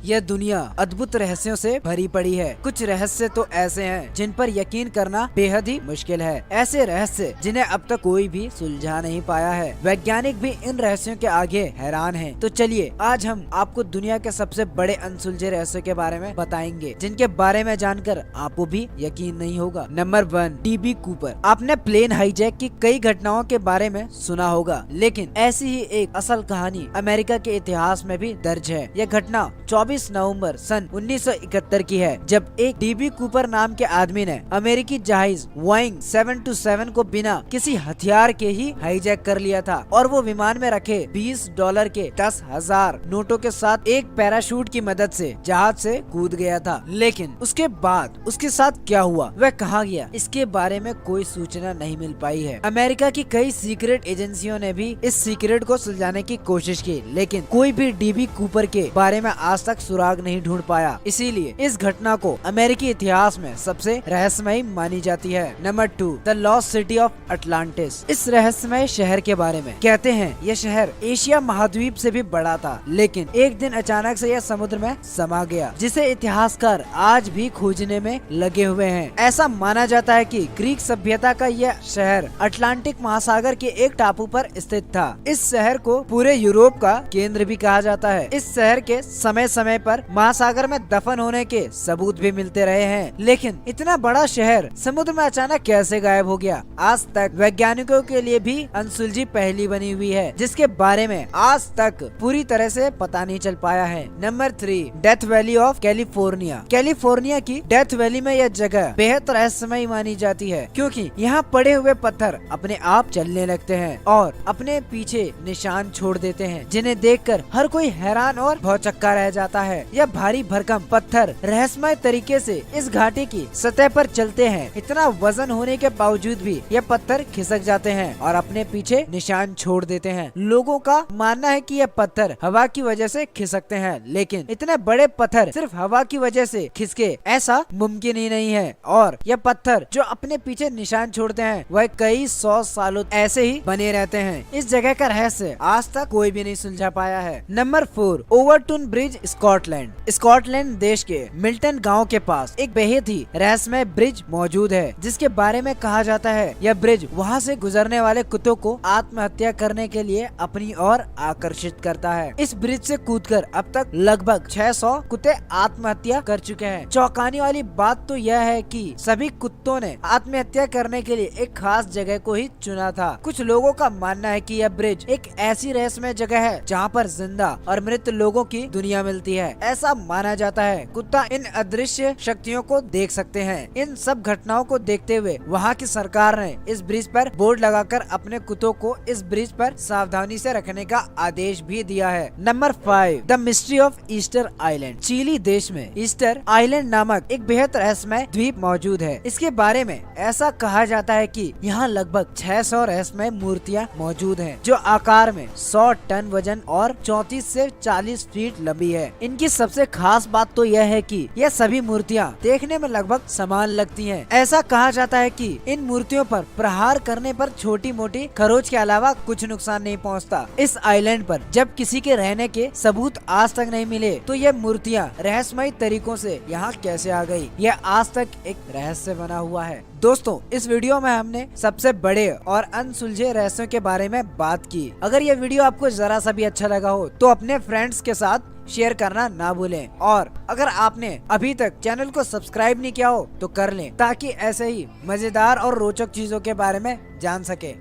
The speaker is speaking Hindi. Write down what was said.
यह दुनिया अद्भुत रहस्यों से भरी पड़ी है। कुछ रहस्य तो ऐसे हैं जिन पर यकीन करना बेहद ही मुश्किल है। ऐसे रहस्य जिन्हें अब तक कोई भी सुलझा नहीं पाया है। वैज्ञानिक भी इन रहस्यों के आगे हैरान हैं। तो चलिए आज हम आपको दुनिया के सबसे बड़े अनसुलझे रहस्यों के बारे में बताएंगे, जिनके बारे में जानकर आपको भी यकीन नहीं होगा। Number 1, dB Cooper. आपने प्लेन हाईजैक की कई घटनाओं के बारे में सुना होगा, लेकिन ऐसी ही एक असल कहानी अमेरिका के इतिहास में भी दर्ज है। यह घटना 24 नवंबर सन 1971 की है, जब एक डीबी कूपर नाम के आदमी ने अमेरिकी जहाज बोइंग 727 को बिना किसी हथियार के ही हाईजैक कर लिया था और वो विमान में रखे $20 के 10,000 नोटों के साथ एक पैराशूट की मदद से जहाज से कूद गया था। लेकिन उसके बाद उसके साथ क्या हुआ, वह कहाँ गया, इसके बारे में कोई सूचना नहीं मिल पाई है। अमेरिका की कई सीक्रेट एजेंसियों ने भी इस सीक्रेट को सुलझाने की कोशिश की, लेकिन कोई भी डीबी कूपर के बारे में आज तक सुराग नहीं ढूंढ पाया। इसीलिए इस घटना को अमेरिकी इतिहास में सबसे रहस्यमयी मानी जाती है। Number 2, the lost city of Atlantis. इस रहस्यमय शहर के बारे में कहते हैं यह शहर एशिया महाद्वीप से भी बड़ा था, लेकिन एक दिन अचानक से यह समुद्र में समा गया, जिसे इतिहासकार आज भी खोजने में लगे हुए हैं। ऐसा माना जाता है कि ग्रीक सभ्यता का यह शहर अटलांटिक महासागर के एक टापू पर स्थित था। इस शहर को पूरे यूरोप का केंद्र भी कहा जाता है। इस शहर के समय समय पर महासागर में दफन होने के सबूत भी मिलते रहे हैं, लेकिन इतना बड़ा शहर समुद्र में अचानक कैसे गायब हो गया, आज तक वैज्ञानिकों के लिए भी अनसुलझी पहेली बनी हुई है, जिसके बारे में आज तक पूरी तरह से पता नहीं चल पाया है। Number 3, death valley of California. California की डेथ वैली में यह जगह बेहद रहस्यमयी मानी जाती है, क्योंकि यहाँ पड़े हुए पत्थर अपने आप चलने लगते हैं और अपने पीछे निशान छोड़ देते हैं, जिन्हें देखकर हर कोई हैरान और भौचक्का रह जाता है। यह भारी भरकम पत्थर रहस्यमय तरीके से इस घाटी की सतह पर चलते हैं। इतना वजन होने के बावजूद भी यह पत्थर खिसक जाते हैं और अपने पीछे निशान छोड़ देते हैं। लोगों का मानना है कि यह पत्थर हवा की वजह से खिसकते हैं, लेकिन इतने बड़े पत्थर सिर्फ हवा की वजह से खिसके ऐसा मुमकिन ही नहीं है। और यह पत्थर जो अपने पीछे निशान छोड़ते हैं वह कई 100 सालों ऐसे ही बने रहते हैं। इस जगह का रहस्य आज तक कोई भी नहीं सुलझा पाया है। Number 4, Overtoun bridge, Scotland. Scotland देश के मिल्टन गांव के पास एक बेहद ही रहस्यमय ब्रिज मौजूद है, जिसके बारे में कहा जाता है यह ब्रिज वहां से गुजरने वाले कुत्तों को आत्महत्या करने के लिए अपनी ओर आकर्षित करता है। इस ब्रिज से कूदकर अब तक लगभग 600 कुत्ते आत्महत्या कर चुके हैं। चौंकाने वाली बात तो यह है कि सभी कुत्तों ने आत्महत्या करने के लिए एक खास जगह को ही चुना था। कुछ लोगों का मानना है कि यह ब्रिज एक ऐसी रहस्यमय जगह है जहाँ पर जिंदा और मृत लोगों की दुनिया मिलती है। ऐसा माना जाता है कुत्ता इन अदृश्य शक्तियों को देख सकते हैं। इन सब घटनाओं को देखते हुए वहाँ की सरकार ने इस ब्रिज पर बोर्ड लगाकर अपने कुत्तों को इस ब्रिज पर सावधानी से रखने का आदेश भी दिया है। Number 5, the mystery of Easter Island. Chile देश में ईस्टर आइलैंड नामक एक बेहद रहस्यमय द्वीप मौजूद है। इसके बारे में ऐसा कहा जाता है कि यहाँ लगभग 600 रहस्यमय मूर्तियाँ मौजूद हैं, जो आकार में 100 टन वजन और 34 से 40 फीट लंबी है। इनकी सबसे खास बात तो यह है कि यह सभी मूर्तियाँ देखने में लगभग समान लगती हैं। ऐसा कहा जाता है कि इन मूर्तियों पर प्रहार करने पर छोटी मोटी खरोच के अलावा कुछ नुकसान नहीं पहुंचता। इस आइलैंड पर जब किसी के रहने के सबूत आज तक नहीं मिले, तो यह मूर्तियाँ रहस्यमय तरीकों से यहाँ कैसे आ गई, यह आज तक एक रहस्य बना हुआ है। दोस्तों, इस वीडियो में हमने सबसे बड़े और अनसुलझे रहस्यों के बारे में बात की। अगर यह वीडियो आपको जरा सा भी अच्छा लगा हो तो अपने फ्रेंड्स के साथ शेयर करना ना भूलें, और अगर आपने अभी तक चैनल को सब्सक्राइब नहीं किया हो तो कर लें, ताकि ऐसे ही मजेदार और रोचक चीजों के बारे में जान सके।